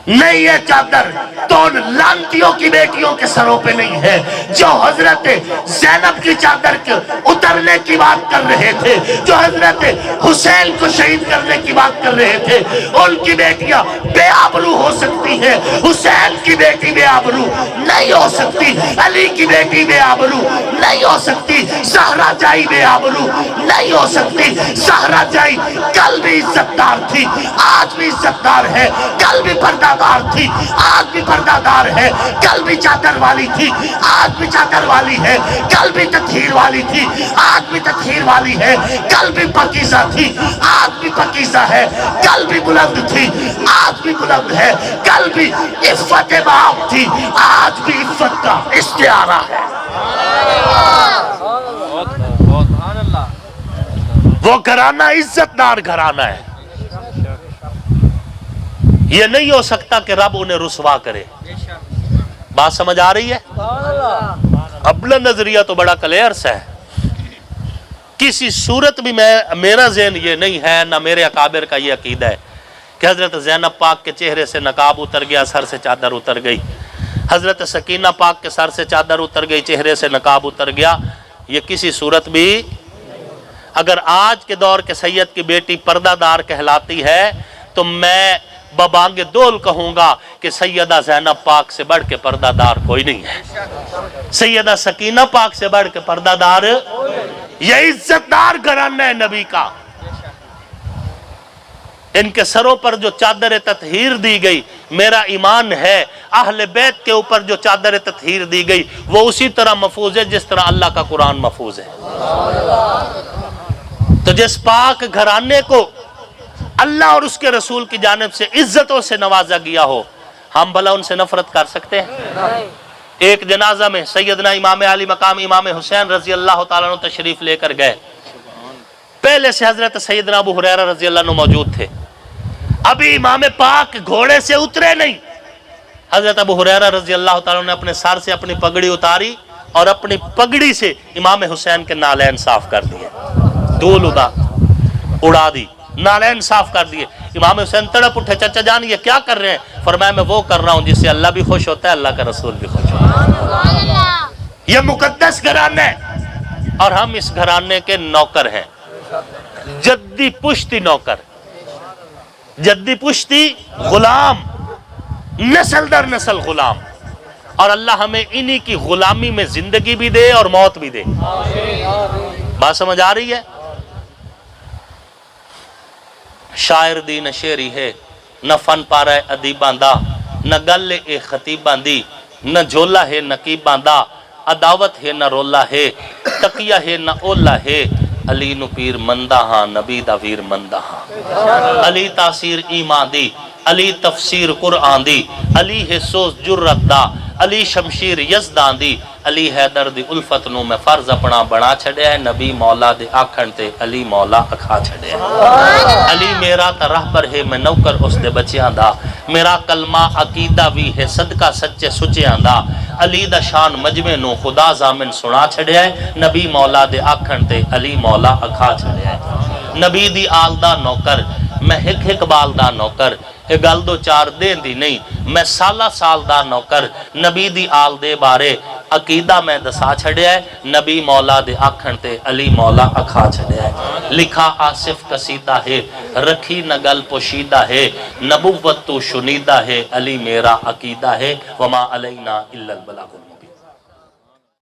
نہیں، یہ چادر تو ان لعنتیوں کی بیٹیوں کے سروں پہ نہیں ہے جو حضرت زینب کی چادر کے اترنے کی بات کر رہے تھے، جو حضرت حسین کو شہید کرنے کی بات کر رہے تھے۔ ان کی بیٹیاں بے آبرو ہو سکتی ہیں، حسین کی بیٹی بے آبرو نہیں ہو سکتی، علی کی بیٹی بے آبرو نہیں ہو سکتی، زہرا جائی بے آبرو نہیں ہو سکتی۔ زہرا جائی کل بھی عزت دار تھی، آج بھی عزت دار ہے، کل بھی پردہ پردہ دار تھی، آج بھی پردہ دار ہے، کل بھی چادر والی تھی، آج بھی چادر والی ہے، کل بھی تطہیر والی تھی، آج بھی تطہیر والی ہے، کل بھی پاکیزہ تھی، آج بھی پاکیزہ ہے، کل بھی بلند تھی، آج بھی بلند ہے، کل بھی عفت باپ تھی، آج بھی عفت کا استعارہ ہے۔ وہ گھرانہ عزت دار گھرانہ ہے، یہ نہیں ہو سکتا کہ رب انہیں رسوا کرے۔ بات سمجھ آ رہی ہے؟ ابلا نظریہ تو بڑا کلیئر سا ہے، کسی صورت بھی میرا ذہن یہ نہیں ہے، نہ میرے اکابر کا یہ عقیدہ ہے کہ حضرت زینب پاک کے چہرے سے نقاب اتر گیا، سر سے چادر اتر گئی، حضرت سکینہ پاک کے سر سے چادر اتر گئی، چہرے سے نقاب اتر گیا، یہ کسی صورت بھی۔ اگر آج کے دور کے سید کی بیٹی پردہ دار کہلاتی ہے تو میں ببانگ دول کہوں گا کہ سیدہ زینب پاک سے بڑھ کے پردہ دار کوئی نہیں ہے، سیدہ سکینہ پاک سے بڑھ کے پردہ دار، یہ عزت دار گھرانہ ہے نبی کا۔ ان کے سروں پر جو چادر تطہیر دی گئی، میرا ایمان ہے اہل بیت کے اوپر جو چادر تطہیر دی گئی وہ اسی طرح محفوظ ہے جس طرح اللہ کا قرآن محفوظ ہے۔ تو جس پاک گھرانے کو اللہ اور اس کے رسول کی جانب سے عزتوں سے نوازا گیا ہو، ہم بھلا ان سے نفرت کر سکتے ہیں؟ ایک جنازہ میں سیدنا امام علی مقام امام حسین رضی اللہ تعالیٰ عنہ تشریف لے کر گئے، پہلے سے حضرت سیدنا ابو ہریرہ رضی اللہ عنہ موجود تھے، ابھی امام پاک گھوڑے سے اترے نہیں، حضرت ابو ہریرہ رضی اللہ تعالیٰ عنہ نے اپنے سر سے اپنی پگڑی اتاری اور اپنی پگڑی سے امام حسین کے نالین صاف کر دیے، دھول اڑا دی، نالین صاف کر دیے۔ امام حسین تڑپ اٹھے، چچا جان یہ کیا کر رہے ہیں؟ فرمایا میں وہ کر رہا ہوں جس سے اللہ بھی خوش ہوتا ہے، اللہ کا رسول بھی خوش ہوتا ہے۔ یہ مقدس گھرانے ہے اور ہم اس گھرانے کے نوکر ہیں، جدی پشتی نوکر، جدی پشتی غلام، نسل در نسل غلام، اور اللہ ہمیں انہی کی غلامی میں زندگی بھی دے اور موت بھی دے۔ بات سمجھ آ رہی ہے؟ شاعر دی نہ شعری ہے، نہ فن پارہ ادیباں دا، نہ گل اے خطیباں دی، نہ جھولا ہے نقیباں دا، عداوت ہے نہ رولا ہے، تقیہ ہے نہ اولا ہے، علی نو پیر مندہ ہاں، نبی دا ویر مندہ ہاں، علی تاثیر ایمان دی، علی تفسیر قرآن دی، علی ہے سوز جرت دا، علی شمشیر یزدان دی، علی حیدر دی الفت نو میں فرض اپنا بنا چھڑے ہے، نبی مولا دے آکھن تے علی مولا اکھا چھڑے ہے۔ علی میرا تا رہبر ہے میں نوکر اس دے بچیاں دا، میرا کلمہ عقیدہ بھی ہے صدقہ سچے سچیاں دا، علی دا شان مجمع نو خدا زامن سنا چھڑے ہے، نبی مولا دے آکھن تے علی مولا اکھا چھڑے ہے۔ نبی دی آل دا نوکر، میں ہک بال دا نوکر، اے گل دو چار دین دی نہیں، میں سالہ سال دا نوکر، نبی دی آل دے بارے عقیدہ میں دسا چھڑے ہے، نبی مولا دے آکھن تے علی مولا اکھا چھڑے ہے۔ لکھا آصف قصیدہ ہے، رکھی نگل پوشیدہ ہے، نبوت تو شنیدہ ہے، علی میرا عقیدہ ہے، وما علینا الا البلاغ۔